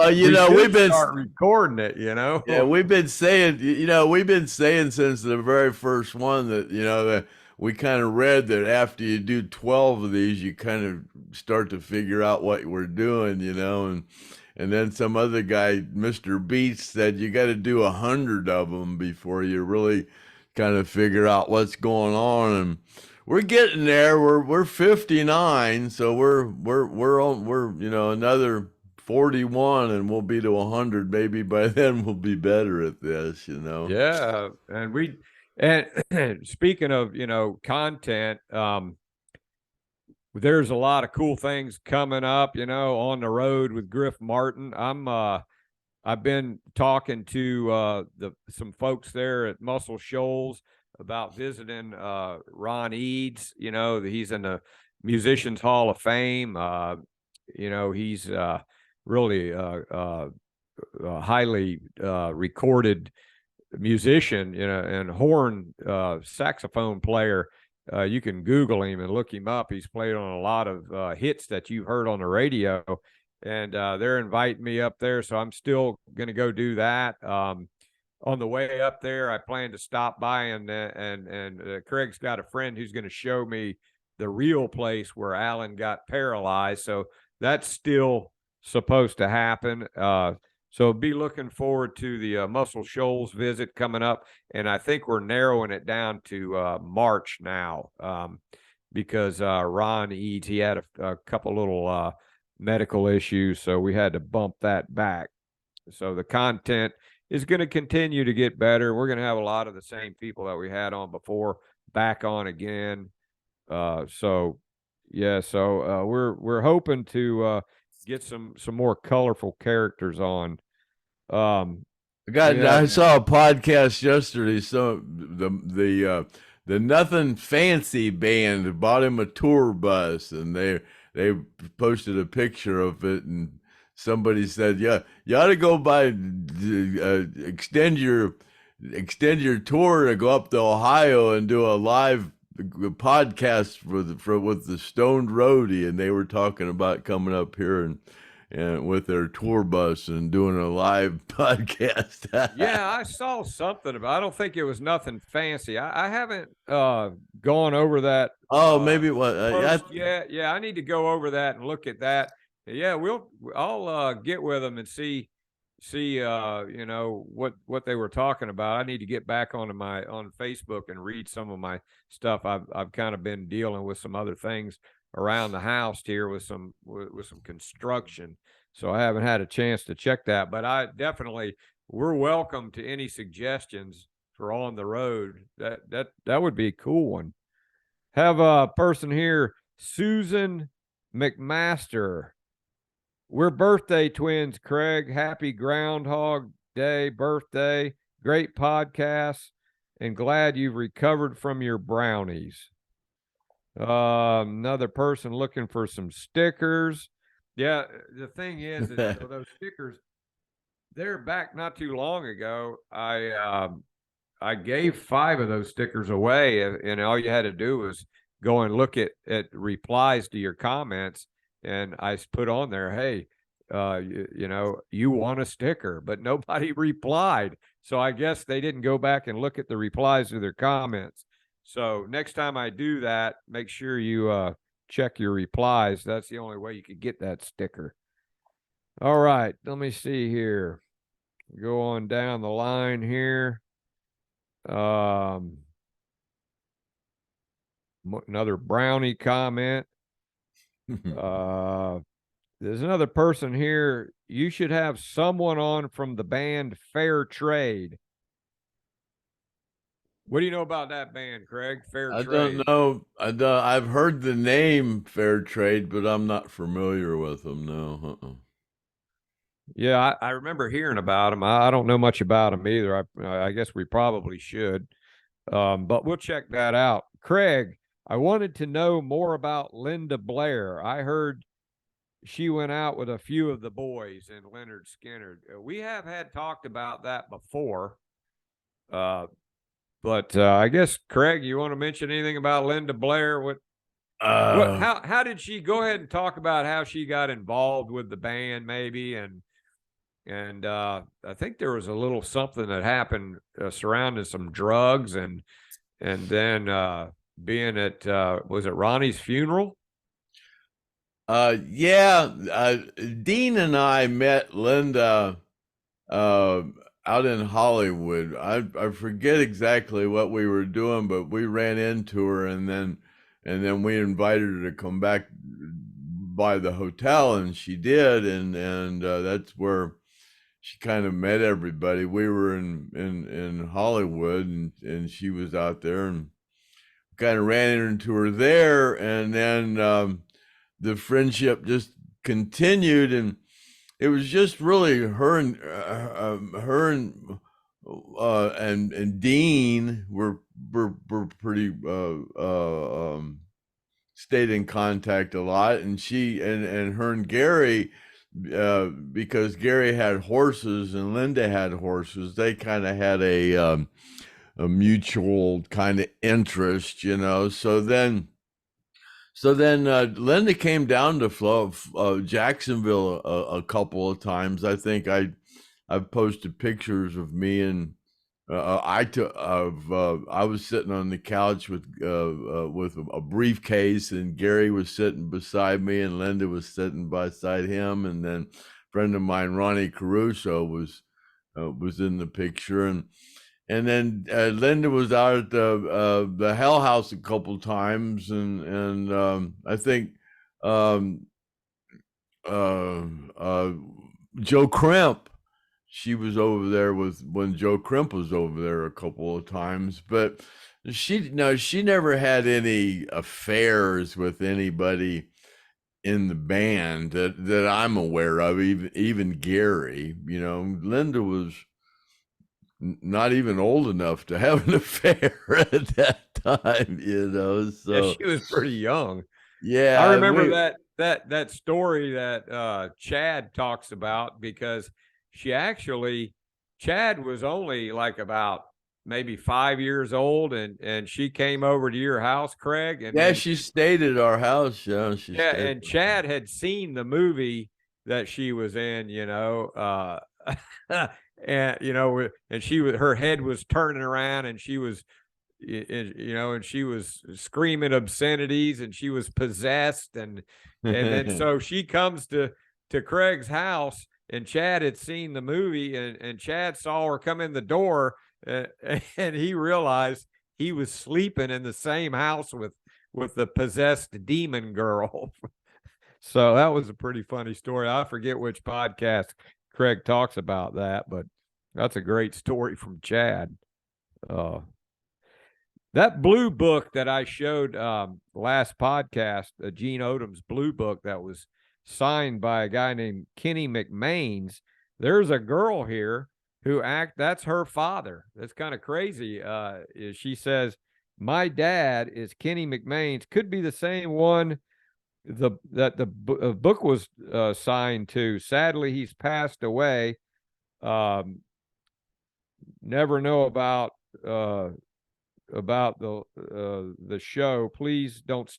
we've been start recording it, Yeah, we've been saying since the very first one that, that we kind of read that after you do 12 of these, you kind of start to figure out what we're doing, and then some other guy, Mr. Beats, said you got to do 100 of them before you really kind of figure out what's going on. And we're getting there. We're 59, so we're another 41 and we'll be to 100. Maybe by then we'll be better at this, Yeah, and speaking of content, there's a lot of cool things coming up, on the road with Griff Martin. I've been talking to some folks there at Muscle Shoals about visiting Ron Eads. He's in the Musicians Hall of Fame. He's really highly recorded musician, and horn saxophone player. You can Google him and look him up. He's played on a lot of hits that you've heard on the radio, and they're inviting me up there, so I'm still going to go do that. On the way up there, I plan to stop by and Craig's got a friend who's going to show me the real place where Alan got paralyzed. So that's still supposed to happen. So be looking forward to the Muscle Shoals visit coming up. And I think we're narrowing it down to March now, because Ron Eads, he had a couple little medical issues, so we had to bump that back. So the content is going to continue to get better. We're going to have a lot of the same people that we had on before back on again. So we're hoping to get some more colorful characters on. I saw a podcast yesterday. So the Nothing Fancy band bought him a tour bus, and they posted a picture of it, and somebody said, "Yeah, you ought to go extend your tour to go up to Ohio and do a live podcast with the Stoned Roadie," and they were talking about coming up here and with their tour bus and doing a live podcast. Yeah, I saw something about. I don't think it was Nothing Fancy. I haven't gone over that. Oh, maybe it was. Yeah. I need to go over that and look at that. Yeah, I'll get with them and see what they were talking about. I need to get back on Facebook and read some of my stuff. I've kind of been dealing with some other things around the house here with some construction, so I haven't had a chance to check that. But we're welcome to any suggestions for On the Road. That would be a cool one. Have a person here, Susan McMaster. We're birthday twins, Craig. Happy Groundhog Day birthday. Great podcast, and glad you've recovered from your brownies. Another person looking for some stickers. Yeah, the thing is that those stickers, they're back not too long ago. I gave 5 of those stickers away, and all you had to do was go and look at replies to your comments. And I put on there, hey, you want a sticker, but nobody replied. So I guess they didn't go back and look at the replies to their comments. So next time I do that, make sure you check your replies. That's the only way you could get that sticker. All right, let me see here. Go on down the line here. Another brownie comment. There's another person here. You should have someone on from the band Fair Trade. What do you know about that band, Craig? Fair Trade. I don't know. I've heard the name Fair Trade, but I'm not familiar with them. No. Yeah, I remember hearing about them. I don't know much about them either. I guess we probably should, but we'll check that out. Craig, I wanted to know more about Linda Blair. I heard she went out with a few of the boys in Lynyrd Skynyrd. We have had talked about that before, but I guess, Craig, you want to mention anything about Linda Blair? How did she go ahead and talk about how she got involved with the band, maybe, and I think there was a little something that happened surrounding some drugs, and then being at was it Ronnie's funeral? Dean and I met Linda out in Hollywood. I forget exactly what we were doing, but we ran into her, and then we invited her to come back by the hotel, and she did, and that's where she kind of met everybody. We were in Hollywood, and she was out there, and kind of ran into her there, and then the friendship just continued, and it was just really her and Dean were pretty stayed in contact a lot, and she and her and Gary because Gary had horses and Linda had horses. They kind of had a mutual kind of interest, you know. So then Linda came down to Jacksonville a couple of times. I think I've posted pictures of me and I was sitting on the couch with a briefcase, and Gary was sitting beside me, and Linda was sitting beside him, and then a friend of mine, Ronnie Caruso, was in the picture, and then Linda was out at the Hell House a couple times, and I think um, Joe Crimp. She was over there when Joe Crimp was over there a couple of times, but she never had any affairs with anybody in the band that I'm aware of. Even Gary, you know, Linda was not even old enough to have an affair at that time, you know. So Yeah, she was pretty young. yeah, I remember that story that Chad talks about, because Chad was only like about maybe 5 years old, and she came over to your house, Craig, and yeah, then she stayed at our house. Yeah, she yeah, stayed. and Chad had seen the movie that she was in, you know, and you know, and her head was turning around, and she was, you know, and she was screaming obscenities, and she was possessed, and then so she comes to Craig's house, and Chad had seen the movie, and Chad saw her come in the door, and he realized he was sleeping in the same house with the possessed demon girl. So that was a pretty funny story. I forget which podcast Craig talks about that, but that's a great story from Chad. That blue book that I showed last podcast, Gene Odom's blue book that was signed by a guy named Kenny McMains. There's a girl here that's her father. That's kind of crazy. She says, my dad is Kenny McMains. Could be the same one the book was signed to. Sadly, he's passed away. Never know about the show. Please don't.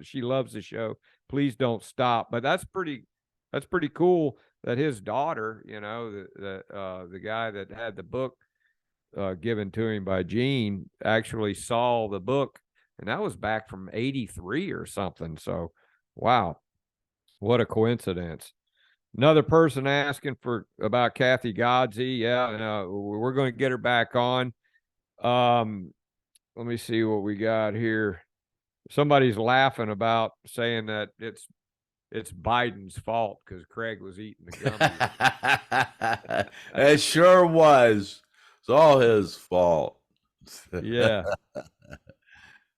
She loves the show. Please don't stop. But that's pretty cool that his daughter, you know, the guy that had the book given to him by Gene, actually saw the book, and that was back from '83 or something. So, wow, what a coincidence. Another person asking about Kathy Godsey. Yeah, and, we're going to get her back on. Let me see what we got here. Somebody's laughing about saying that it's Biden's fault because Craig was eating the gummies. It sure was. It's all his fault. Yeah.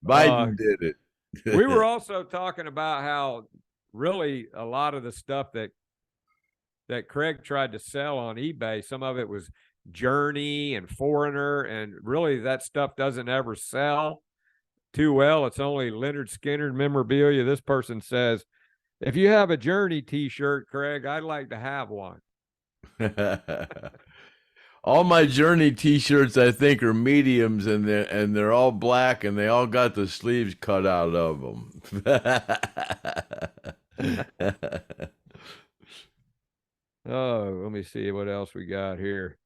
Biden did it. We were also talking about how really a lot of the stuff that Craig tried to sell on eBay, some of it was Journey and Foreigner, and really that stuff doesn't ever sell too well. It's only Lynyrd Skynyrd memorabilia. This person says, if you have a Journey t-shirt, Craig, I'd like to have one. All my Journey t-shirts, I think, are mediums, and they're all black, and they all got the sleeves cut out of them. Oh, let me see what else we got here.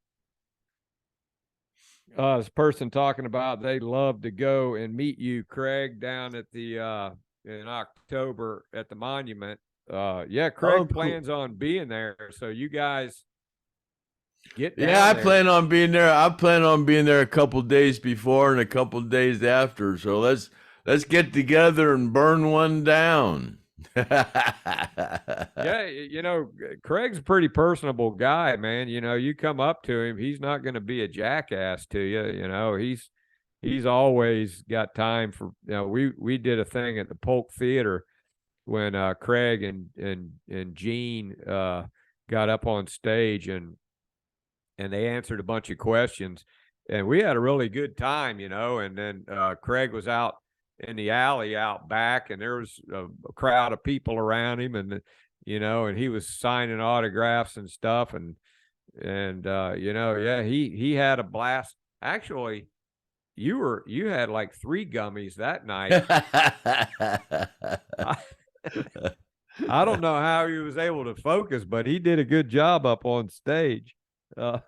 This person talking about they'd love to go and meet you, Craig, down at the in October at the Monument. Yeah, Craig plans on being there, so you guys get down there. I plan on being there. I plan on being there a couple days before and a couple days after. So let's get together and burn one down. Yeah, you know, Craig's a pretty personable guy, man. You know, you come up to him, he's not going to be a jackass to you. You know, he's always got time for. You know, we did a thing at the Polk Theater when Craig and Gene got up on stage and they answered a bunch of questions, and we had a really good time. You know, and then Craig was out in the alley out back, and there was a crowd of people around him, and and he was signing autographs and stuff. And yeah, he had a blast. Actually, you had like 3 gummies that night. I don't know how he was able to focus, but he did a good job up on stage. But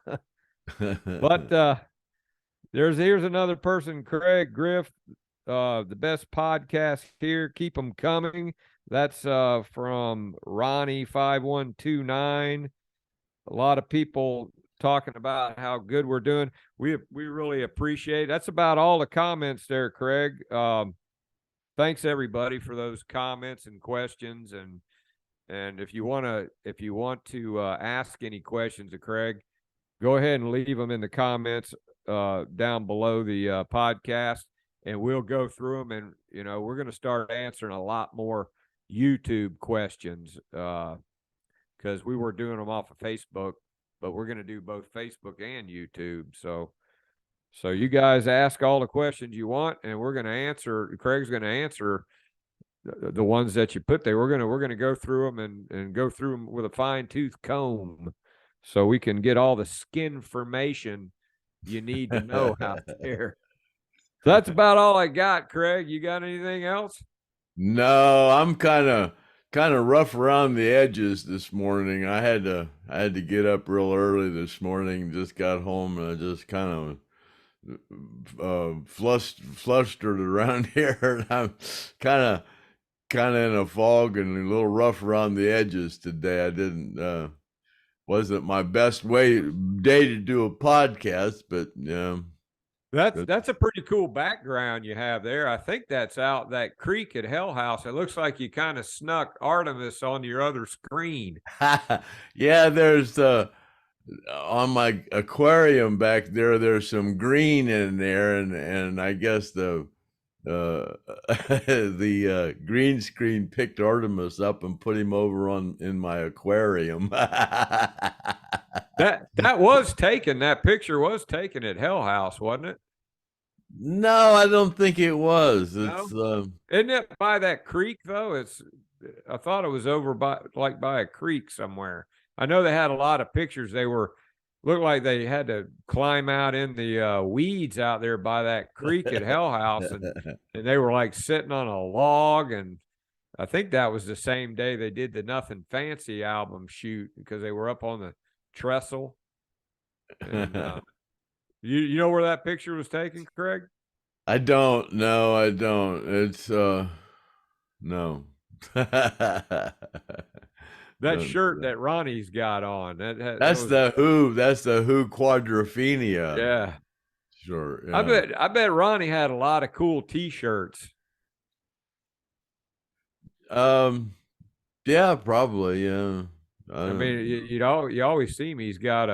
here's another person, Craig Griff, the best podcast here. Keep them coming. That's from Ronnie 5129. A lot of people talking about how good we're doing. We really appreciate it. That's about all the comments there, Craig. Thanks everybody for those comments and questions. And if you want to ask any questions of Craig, go ahead and leave them in the comments down below the podcast, and we'll go through them. And we're going to start answering a lot more YouTube questions because we were doing them off of Facebook, but we're going to do both Facebook and YouTube. So you guys ask all the questions you want, and we're going to answer. Craig's going to answer the ones that you put there. We're going to go through them and go through them with a fine-tooth comb, so we can get all the skin information you need to know out there. So that's about all I got, Craig. You got anything else? No, I'm kind of rough around the edges this morning. I had to get up real early this morning. Just got home and I just kind of flustered around here, and I'm kind of in a fog and a little rough around the edges today. I didn't wasn't my best day to do a podcast, but that's a pretty cool background you have there. I think that's out that creek at Hell House. It looks like you kind of snuck Artemis on your other screen. Yeah, there's on my aquarium back there's some green in there, and I guess the green screen picked Artemis up and put him over in my aquarium. That was taken. That picture was taken at Hell House, wasn't it? No, I don't think it was. It's isn't it by that creek though? I thought it was over by a creek somewhere. I know they had a lot of pictures. They looked like they had to climb out in the weeds out there by that creek at Hell House, and they were like sitting on a log. And I think that was the same day they did the Nothing Fancy album shoot, because they were up on the trestle. And, you know where that picture was taken, Craig? I don't. No, I don't. It's no. That shirt that Ronnie's got on. That's the Who. That's the Who Quadrophenia. Yeah. Sure. Yeah. I bet Ronnie had a lot of cool T-shirts. Yeah, probably. Yeah. I mean, you always see me. He's got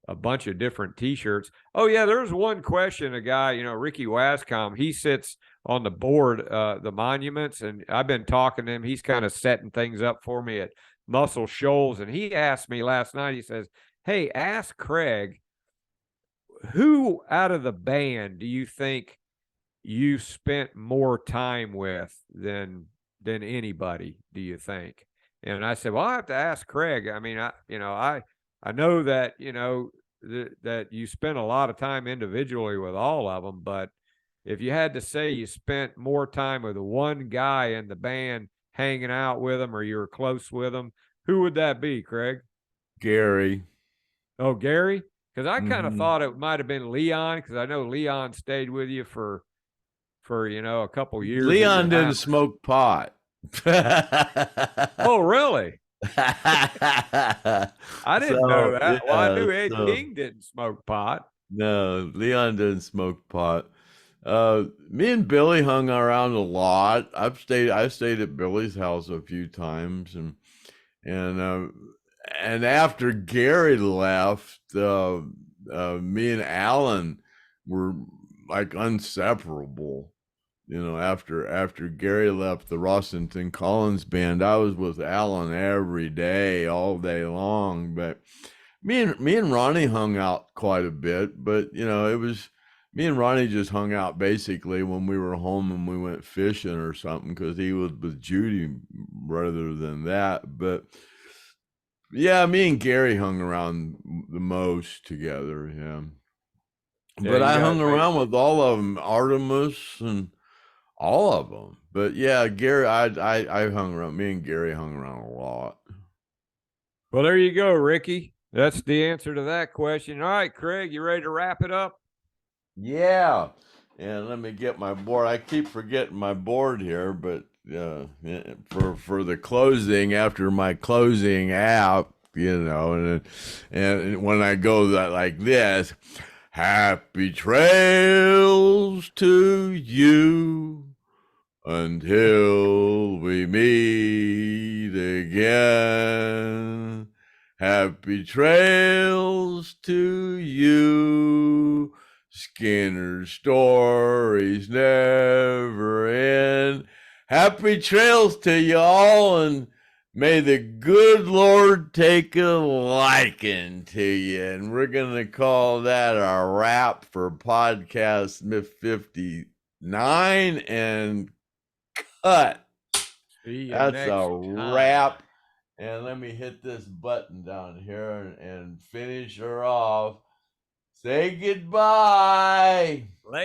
a bunch of different T-shirts. Oh yeah, there's one question. A guy, Ricky Wascom, he sits on the board, the monuments, and I've been talking to him. He's kind of setting things up for me at Muscle Shoals, and he asked me last night. He says, "Hey, ask Craig, who out of the band do you think you spent more time with than anybody? Do you think?" And I said, "Well, I have to ask Craig. I mean, I know that that you spent a lot of time individually with all of them, but if you had to say you spent more time with one guy in the band, hanging out with him, or you were close with him, who would that be, Craig?" Gary. Oh, Gary? Because I kind of thought it might have been Leon, because I know Leon stayed with you for a couple years. Leon didn't smoke pot. Oh, really? I didn't know that. Well, I knew Ed King didn't smoke pot. No, Leon didn't smoke pot. Me and Billy hung around a lot. I stayed at Billy's house a few times, and after Gary left, me and Alan were like inseparable. After Gary left the Rossington Collins band, I was with Alan every day, all day long. But me and Ronnie hung out quite a bit. But it was Me and Ronnie just hung out basically when we were home and we went fishing or something because he was with Judy rather than that. But yeah, me and Gary hung around the most together. Yeah. Yeah, But you I guys hung made. around with all of them, Artemis and all of them. But yeah, Gary, I hung around. Me and Gary hung around a lot. Well, there you go, Ricky. That's the answer to that question. All right, Craig, you ready to wrap it up? Yeah. And let me get my board. I keep forgetting my board here, but for the closing after my closing app, and when I go like this, happy trails to you until we meet again. Happy trails to you. Skinner's stories never end. Happy trails to y'all, and may the good Lord take a liking to you. And we're going to call that a wrap for podcast 59 and cut. See you That's a next time. wrap. And let me hit this button down here and finish her off. Say goodbye. Later.